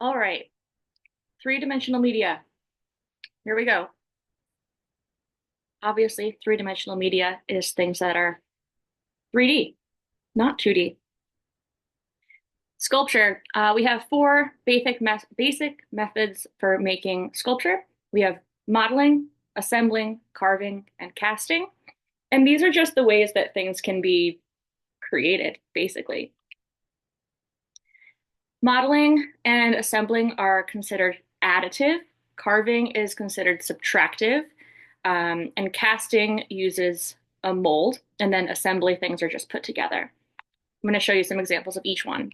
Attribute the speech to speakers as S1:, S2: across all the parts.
S1: All right, three-dimensional media. Here we go. Obviously, three-dimensional media is things that are 3D, not 2D. Sculpture. We have four basic methods for making sculpture. We have modeling, assembling, carving, and casting. And these are just the ways that things can be created, basically. Modeling and assembling are considered additive. Carving is considered subtractive. And casting uses a mold, and then assembly things are just put together. I'm going to show you some examples of each one.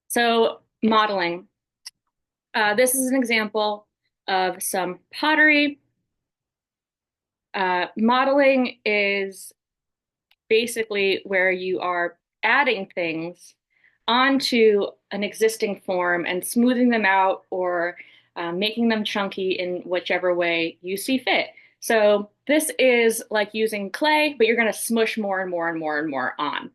S1: So, modeling. This is an example of some pottery. Modeling is basically where you are adding things onto an existing form and smoothing them out or making them chunky in whichever way you see fit. So this is like using clay, but you're going to smush more and more and more and more on.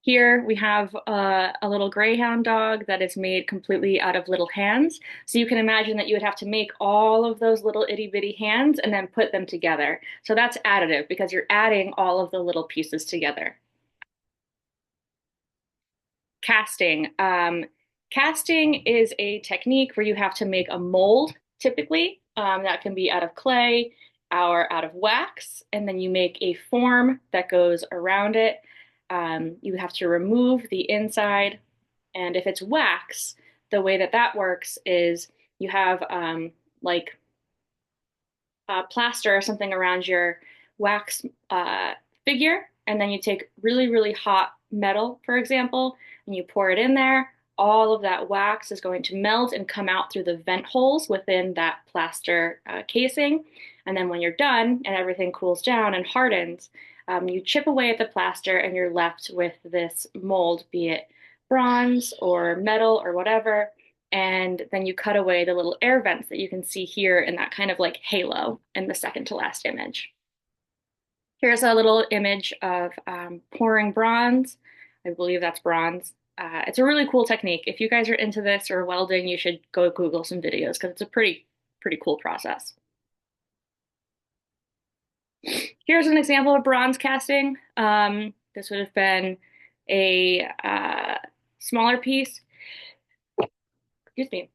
S1: Here we have a little greyhound dog that is made completely out of little hands. So you can imagine that you would have to make all of those little itty bitty hands and then put them together. So that's additive because you're adding all of the little pieces together. Casting. Casting is a technique where you have to make a mold, typically. That can be out of clay or out of wax, and then you make a form that goes around it. You have to remove the inside, and if it's wax, the way that that works is you have like plaster or something around your wax figure, and then you take really, really hot metal, for example, and you pour it in there. All of that wax is going to melt and come out through the vent holes within that plaster casing. And then when you're done and everything cools down and hardens, you chip away at the plaster and you're left with this mold, be it bronze or metal or whatever. And then you cut away the little air vents that you can see here in that kind of like halo in the second to last image. Here's a little image of pouring bronze. I believe that's bronze. It's a really cool technique. If you guys are into this or welding, you should go Google some videos because it's a pretty cool process. Here's an example of bronze casting. This would have been a smaller piece. Excuse me.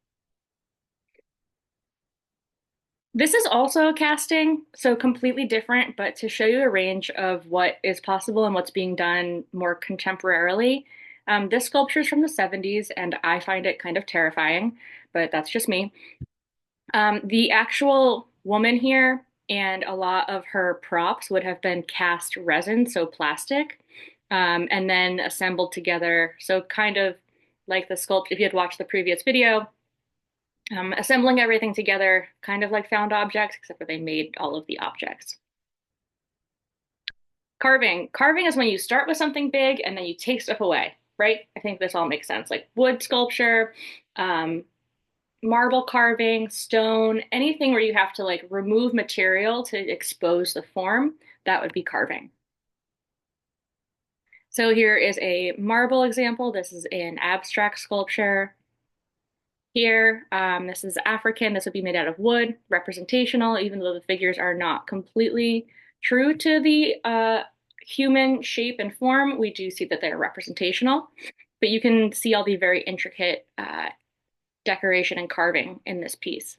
S1: This is also a casting, so completely different, but to show you a range of what is possible and what's being done more contemporarily. This sculpture is from the 70s, and I find it kind of terrifying, but that's just me. The actual woman here and a lot of her props would have been cast resin, so plastic, and then assembled together. So kind of like the sculpt, if you had watched the previous video, assembling everything together, kind of like found objects, except for they made all of the objects. Carving. Carving is when you start with something big and then you take stuff away, right? I think this all makes sense. Like wood sculpture, um, marble carving, stone, anything where you have to like remove material to expose the form, that would be carving. So here is a marble example. This is an abstract sculpture. Here, this is African. This would be made out of wood, representational, even though the figures are not completely true to the human shape and form. We do see that they're representational, but you can see all the very intricate decoration and carving in this piece.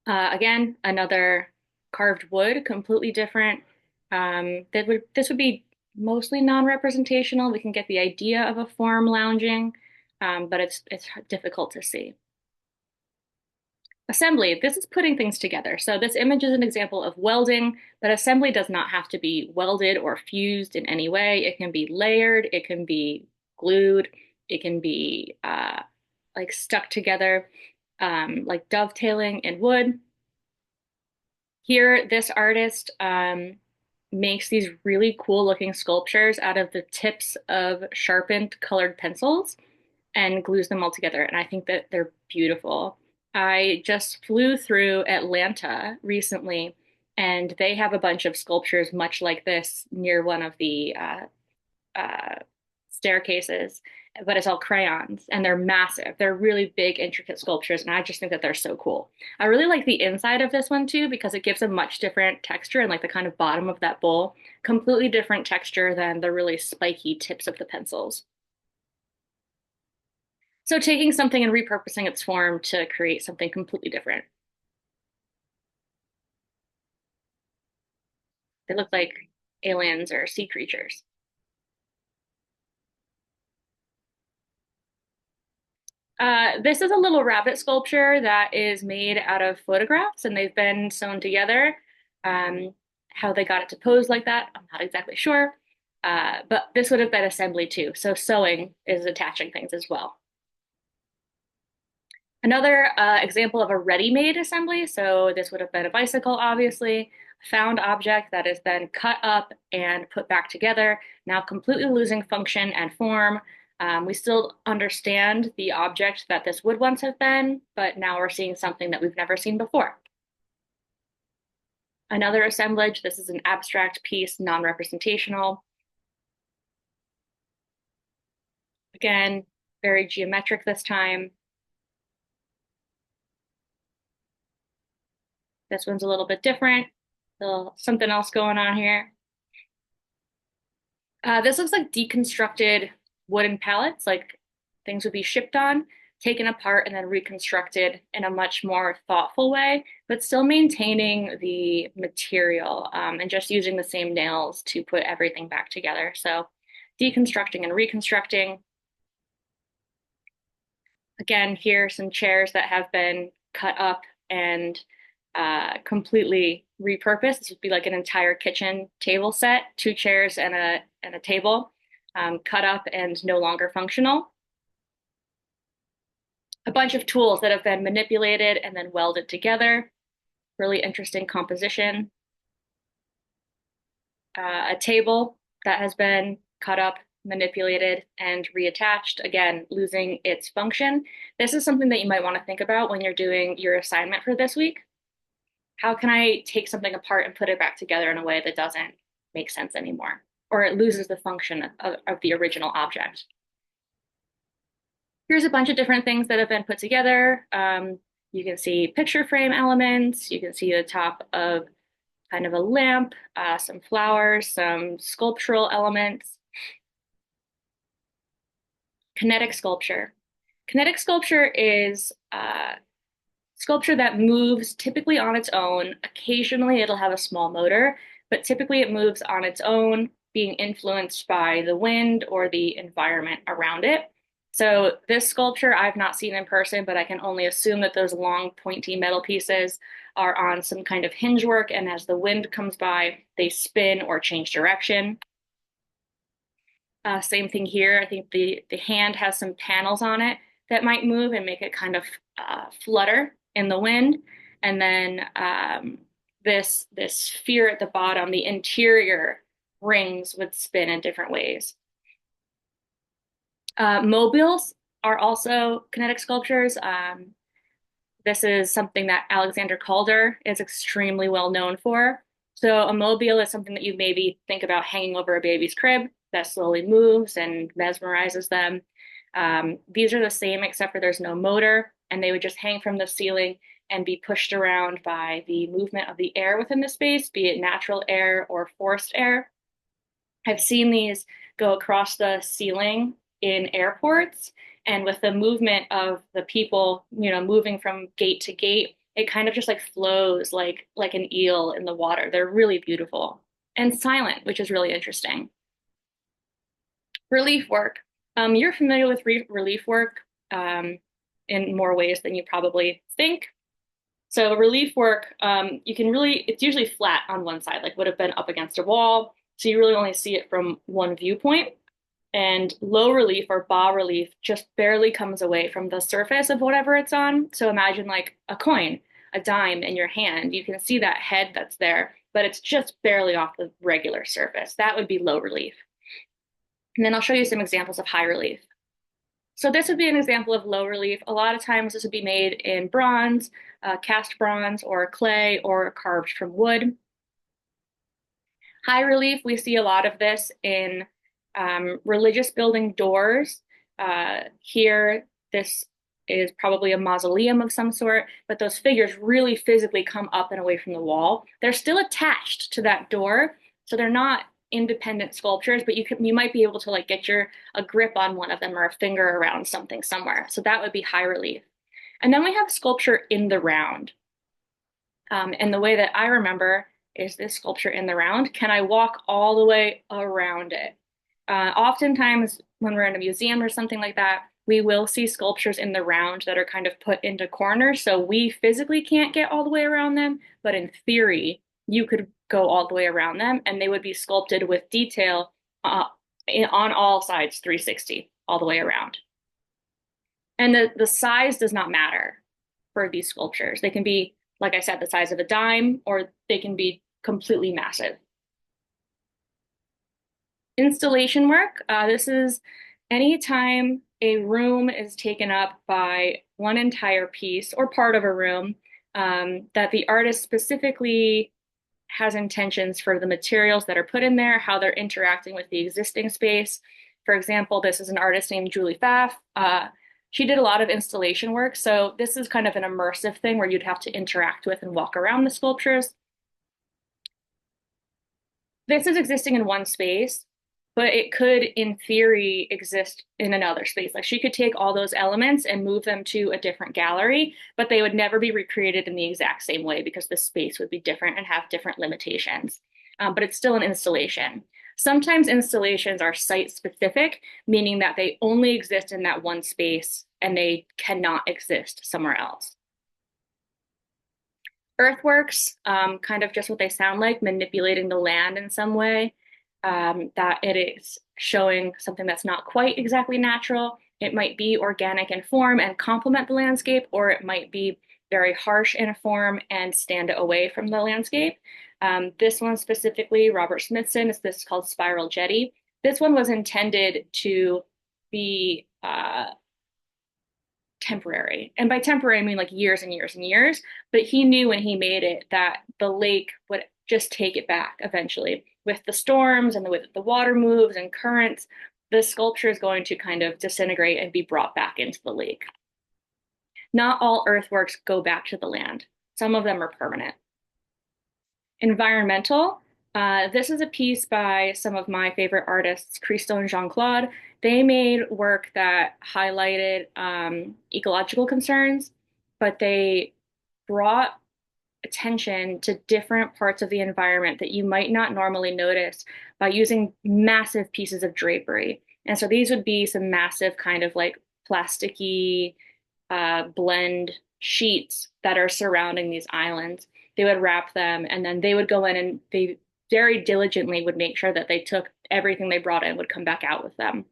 S1: Again, another carved wood, completely different. This would be mostly non-representational. We can get the idea of a form lounging, but it's difficult to see. Assembly, this is putting things together. So this image is an example of welding, but assembly does not have to be welded or fused in any way. It can be layered, it can be glued, it can be like stuck together, like dovetailing in wood. Here, this artist makes these really cool looking sculptures out of the tips of sharpened colored pencils and glues them all together. And I think that they're beautiful. I just flew through Atlanta recently, and they have a bunch of sculptures much like this near one of the uh, staircases, but it's all crayons and they're massive. They're really big, intricate sculptures, and I just think that they're so cool. I really like the inside of this one too because it gives a much different texture and like the kind of bottom of that bowl, completely different texture than the really spiky tips of the pencils. So taking something and repurposing its form to create something completely different. They look like aliens or sea creatures. This is a little rabbit sculpture that is made out of photographs and they've been sewn together. Um, how they got it to pose like that, I'm not exactly sure. But this would have been assembly too. So sewing is attaching things as well. Another example of a ready-made assembly. So this would have been a bicycle, obviously, found object that is then cut up and put back together, now completely losing function and form. We still understand the object that this would once have been, but now we're seeing something that we've never seen before. Another assemblage, this is an abstract piece, non-representational. Again, very geometric this time. This one's a little bit different. Something else going on here. This looks like deconstructed wooden pallets, like things would be shipped on, taken apart, and then reconstructed in a much more thoughtful way, but still maintaining the material and just using the same nails to put everything back together. So deconstructing and reconstructing. Again, here are some chairs that have been cut up and completely repurposed. This would be like an entire kitchen table set, two chairs and a table, cut up and no longer functional. A bunch of tools that have been manipulated and then welded together. Really interesting composition. A table that has been cut up, manipulated, and reattached, again, losing its function. This is something that you might want to think about when you're doing your assignment for this week. How can I take something apart and put it back together in a way that doesn't make sense anymore, or it loses the function of the original object? Here's a bunch of different things that have been put together. You can see picture frame elements. You can see the top of kind of a lamp, some flowers, some sculptural elements. Kinetic sculpture. Kinetic sculpture is sculpture that moves typically on its own. Occasionally it'll have a small motor, but typically it moves on its own, being influenced by the wind or the environment around it. So this sculpture I've not seen in person, but I can only assume that those long pointy metal pieces are on some kind of hinge work, and as the wind comes by, they spin or change direction. Same thing here. I think the hand has some panels on it that might move and make it kind of flutter in the wind. And then this sphere at the bottom, the interior rings would spin in different ways. Mobiles are also kinetic sculptures. This is something that Alexander Calder is extremely well known for. So a mobile is something that you maybe think about hanging over a baby's crib that slowly moves and mesmerizes them. These are the same except for there's no motor, and they would just hang from the ceiling and be pushed around by the movement of the air within the space, be it natural air or forced air. I've seen these go across the ceiling in airports, and with the movement of the people, moving from gate to gate, it kind of just like flows like an eel in the water. They're really beautiful and silent, which is really interesting. Relief work. You're familiar with relief work in more ways than you probably think. So relief work, it's usually flat on one side, like would have been up against a wall. So you really only see it from one viewpoint. And low relief or bas relief just barely comes away from the surface of whatever it's on. So imagine like a coin, a dime in your hand. You can see that head that's there, but it's just barely off the regular surface. That would be low relief. And then I'll show you some examples of high relief. So this would be an example of low relief. A lot of times this would be made in bronze, cast bronze, or clay, or carved from wood. High relief, we see a lot of this in Religious building doors. Here, this is probably a mausoleum of some sort, but those figures really physically come up and away from the wall. They're still attached to that door, so they're not independent sculptures, but you might be able to like get your a grip on one of them or a finger around something somewhere. So that would be high relief. And then we have sculpture in the round. And the way that I remember is this sculpture in the round. Can I walk all the way around it? Oftentimes, when we're in a museum or something like that, we will see sculptures in the round that are kind of put into corners. So we physically can't get all the way around them, but in theory, you could go all the way around them and they would be sculpted with detail on all sides 360 all the way around. And the size does not matter for these sculptures. They can be, like I said, the size of a dime, or they can be completely massive. Installation work. This is anytime a room is taken up by one entire piece or part of a room that the artist specifically has intentions for the materials that are put in there, how they're interacting with the existing space. For example, this is an artist named Julie Pfaff. She did a lot of installation work, so this is kind of an immersive thing where you'd have to interact with and walk around the sculptures. This is existing in one space, but it could, in theory, exist in another space. Like she could take all those elements and move them to a different gallery, but they would never be recreated in the exact same way because the space would be different and have different limitations. But it's still an installation. Sometimes installations are site specific, meaning that they only exist in that one space and they cannot exist somewhere else. Earthworks, kind of just what they sound like, manipulating the land in some way, that it is showing something that's not quite exactly natural. It might be organic in form and complement the landscape, or it might be very harsh in form and stand away from the landscape. This one specifically, Robert Smithson, is this called Spiral Jetty. This one was intended to be temporary. And by temporary, I mean like years and years and years. But he knew when he made it that the lake would just take it back eventually. With the storms and the way that the water moves and currents, the sculpture is going to kind of disintegrate and be brought back into the lake. Not all earthworks go back to the land. Some of them are permanent. Environmental. This is a piece by some of my favorite artists, Christo and Jean-Claude. They made work that highlighted ecological concerns, but they brought attention to different parts of the environment that you might not normally notice by using massive pieces of drapery. And so these would be some massive kind of like plasticky blend sheets that are surrounding these islands. They would wrap them and then they would go in and they very diligently would make sure that they took everything they brought in would come back out with them.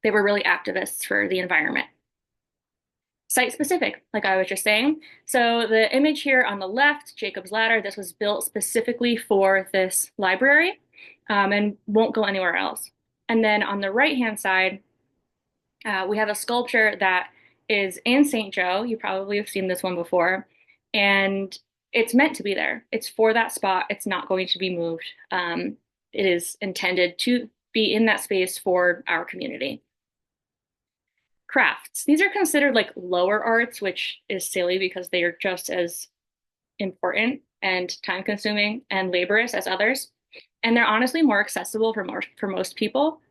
S1: They were really activists for the environment. Site specific, like I was just saying. So the image here on the left, Jacob's Ladder, this was built specifically for this library and won't go anywhere else. And then on the right-hand side, we have a sculpture that is in St. Joe. You probably have seen this one before. And it's meant to be there. It's for that spot. It's not going to be moved. It is intended to be in that space for our community. Crafts. These are considered like lower arts, which is silly because they are just as important and time consuming and laborious as others. And they're honestly more accessible for most people.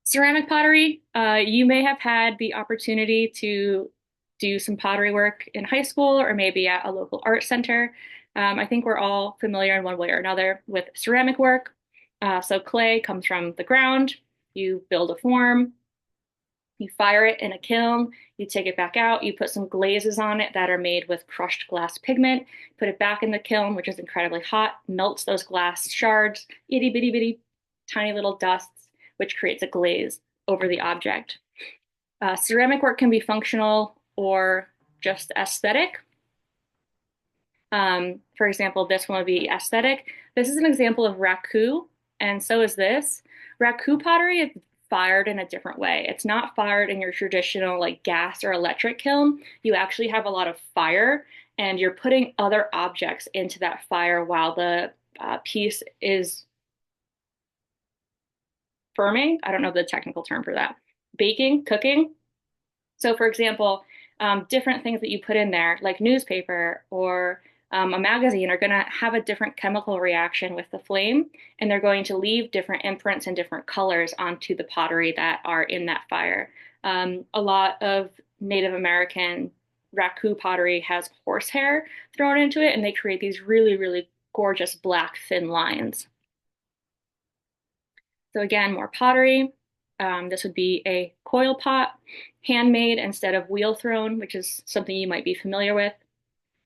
S1: Ceramic pottery, you may have had the opportunity to do some pottery work in high school or maybe at a local art center. I think we're all familiar in one way or another with ceramic work. So clay comes from the ground, you build a form, you fire it in a kiln, you take it back out, you put some glazes on it that are made with crushed glass pigment, put it back in the kiln, which is incredibly hot, melts those glass shards, itty bitty bitty, tiny little dusts, which creates a glaze over the object. Ceramic work can be functional or just aesthetic. For example, this one would be aesthetic. This is an example of raku, and so is this. Raku pottery is fired in a different way. It's not fired in your traditional like gas or electric kiln. You actually have a lot of fire, and you're putting other objects into that fire while the piece is firming. I don't know the technical term for that. Baking, cooking. So, for example, different things that you put in there, like newspaper or a magazine, are going to have a different chemical reaction with the flame, and they're going to leave different imprints and different colors onto the pottery that are in that fire. A lot of Native American raku pottery has horsehair thrown into it, and they create these really, really gorgeous black thin lines. So again, more pottery. This would be a coil pot, handmade instead of wheel thrown, which is something you might be familiar with.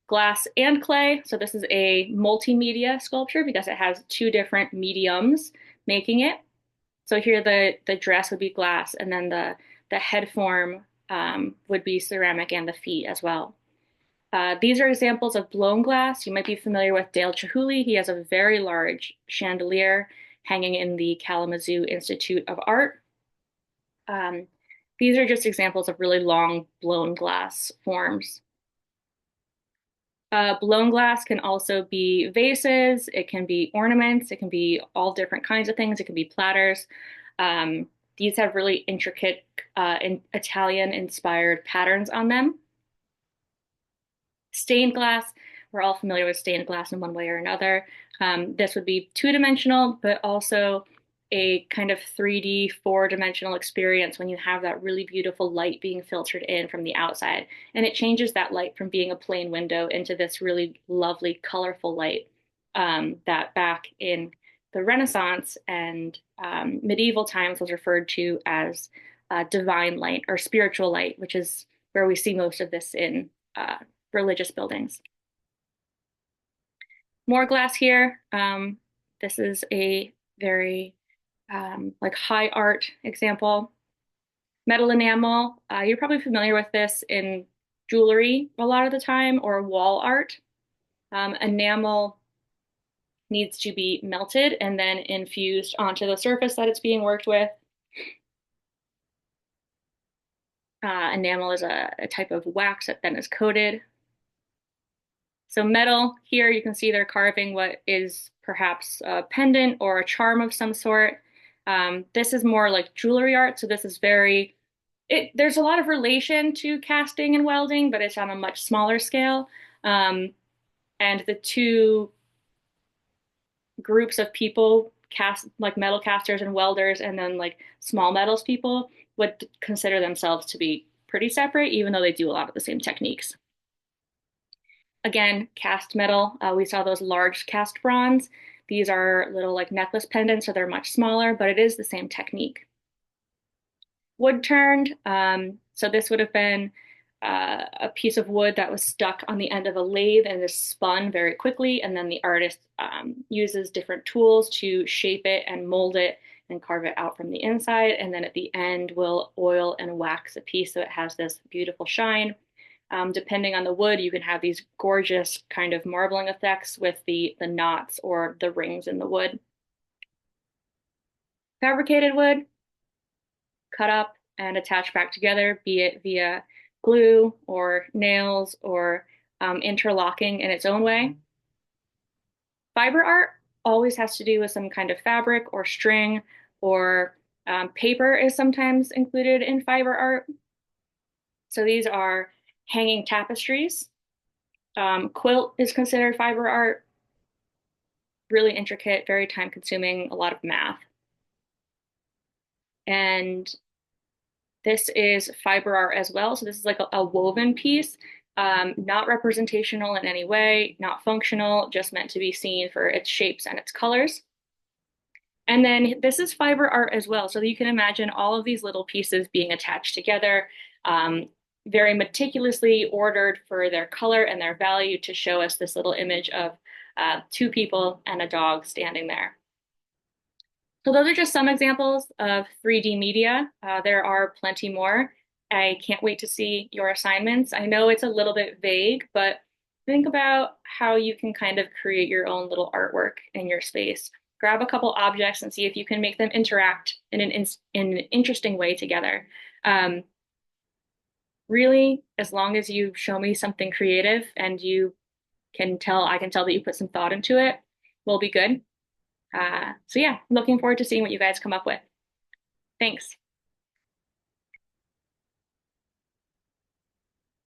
S1: Glass and clay. So this is a multimedia sculpture because it has two different mediums making it. So here the dress would be glass, and then the head form would be ceramic, and the feet as well. These are examples of blown glass. You might be familiar with Dale Chihuly. He has a very large chandelier hanging in the Kalamazoo Institute of Art. Um, these are just examples of really long blown glass forms. Blown glass can also be vases, it can be ornaments, it can be all different kinds of things, it can be platters. These have really intricate Italian inspired patterns on them. Stained glass, we're all familiar with stained glass in one way or another. This would be two-dimensional, but also a kind of 3D, four-dimensional experience when you have that really beautiful light being filtered in from the outside. And it changes that light from being a plain window into this really lovely, colorful light that back in the Renaissance and medieval times was referred to as divine light or spiritual light, which is where we see most of this in religious buildings. More glass here. This is a very like high art example. Metal enamel. You're probably familiar with this in jewelry a lot of the time or wall art. Enamel needs to be melted and then infused onto the surface that it's being worked with. Enamel is a type of wax that then is coated. So metal, here you can see they're carving what is perhaps a pendant or a charm of some sort. This is more like jewelry art, so this is there's a lot of relation to casting and welding, but it's on a much smaller scale. And the two groups of people, like metal casters and welders, and then like small metals people, would consider themselves to be pretty separate, even though they do a lot of the same techniques. Again, cast metal. We saw those large cast bronze. These are little like necklace pendants, so they're much smaller, but it is the same technique. Wood turned. So this would have been a piece of wood that was stuck on the end of a lathe and is spun very quickly. And then the artist uses different tools to shape it and mold it and carve it out from the inside. And then at the end, will oil and wax a piece so it has this beautiful shine. Depending on the wood, you can have these gorgeous kind of marbling effects with the knots or the rings in the wood. Fabricated wood, cut up and attached back together, be it via glue or nails or interlocking in its own way. Fiber art always has to do with some kind of fabric or string, or paper is sometimes included in fiber art. So these are hanging tapestries. Quilt is considered fiber art. Really intricate, very time consuming, a lot of math. And this is fiber art as well. So this is like a woven piece, not representational in any way, not functional, just meant to be seen for its shapes and its colors. And then this is fiber art as well. So you can imagine all of these little pieces being attached together, very meticulously ordered for their color and their value to show us this little image of two people and a dog standing there. So those are just some examples of 3D media. There are plenty more. I can't wait to see your assignments. I know it's a little bit vague, but think about how you can kind of create your own little artwork in your space. Grab a couple objects and see if you can make them interact in an interesting way together. Really, as long as you show me something creative and I can tell that you put some thought into it, we'll be good. So yeah, looking forward to seeing what you guys come up with. Thanks.